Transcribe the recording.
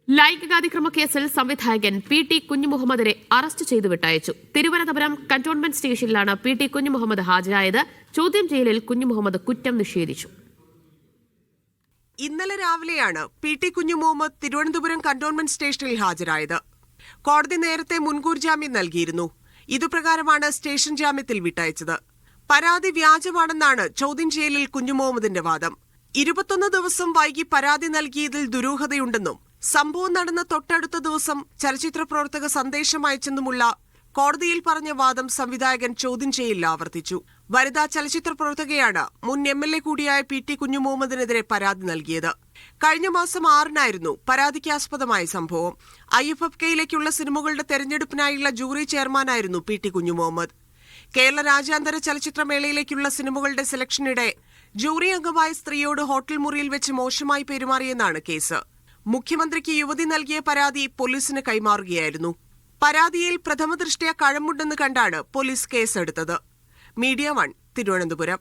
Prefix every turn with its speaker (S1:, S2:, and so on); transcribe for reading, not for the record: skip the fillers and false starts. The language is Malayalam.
S1: ലൈംഗികാതിക്രമ കേസിൽ സംവിധായകൻ PT കുഞ്ഞുമുഹമ്മദിനെ അറസ്റ്റ് ചെയ്തു വിട്ടയച്ചു. തിരുവനന്തപുരം കന്റോൺമെന്റ് സ്റ്റേഷനിലാണ് PT കുഞ്ഞുമുഹമ്മദ് ഹാജരായത്. ചോദ്യം ചെയ്യലിൽ കുഞ്ഞുമുഹമ്മദ് കുറ്റം നിഷേധിച്ചു.
S2: ഇന്നലെ രാവിലെയാണ് PT കുഞ്ഞുമുഹമ്മദ് തിരുവനന്തപുരം കന്റോൺമെന്റ് സ്റ്റേഷനിൽ ഹാജരായത്. കോടതി നേരത്തെ മുൻകൂർ ജാമ്യം നൽകിയിരുന്നു. ഇതുപ്രകാരമാണ് സ്റ്റേഷൻ ജാമ്യത്തിൽ വിട്ടയച്ചത്. പരാതി വ്യാജമാണെന്നാണ് ചോദ്യം ചെയ്യലിൽ കുഞ്ഞുമുഹമ്മദിന്റെ വാദം. 21 ദിവസം വൈകി പരാതി നൽകിയതിൽ ദുരൂഹതയുണ്ടെന്നും സംഭവം നടന്ന തൊട്ടടുത്ത ദിവസം ചലച്ചിത്ര പ്രവർത്തക സന്ദേശം അയച്ചെന്നുമുള്ള കോടതിയിൽ പറഞ്ഞ വാദം സംവിധായകൻ ചോദ്യം ചെയ്യലിൽ ആവർത്തിച്ചു. വനിതാ ചലച്ചിത്ര പ്രവർത്തകയാണ് മുൻ MLA കൂടിയായ PT കുഞ്ഞുമുഹമ്മദിനെതിരെ പരാതി നൽകിയത്. കഴിഞ്ഞ മാസം 6-നായിരുന്നു പരാതിക്കാസ്പദമായ സംഭവം. IFFKയിലേക്കുള്ള സിനിമകളുടെ തെരഞ്ഞെടുപ്പിനായുള്ള ജൂറി ചെയർമാനായിരുന്നു PT കുഞ്ഞുമുഹമ്മദ്. കേരള രാജ്യാന്തര ചലച്ചിത്രമേളയിലേക്കുള്ള സിനിമകളുടെ സെലക്ഷനിടെ ജൂറി അംഗമായ സ്ത്രീയോട് ഹോട്ടൽ മുറിയിൽ വെച്ച് മോശമായി പെരുമാറിയെന്നാണ് കേസ്. മുഖ്യമന്ത്രിക്ക് യുവതി നൽകിയ പരാതി പോലീസിന് കൈമാറുകയായിരുന്നു. പരാതിയിൽ പ്രഥമദൃഷ്ട്യാ കഴമ്പുണ്ടെന്ന് കണ്ടാണ് പോലീസ് കേസെടുത്തത്. മീഡിയ 1 തിരുവനന്തപുരം.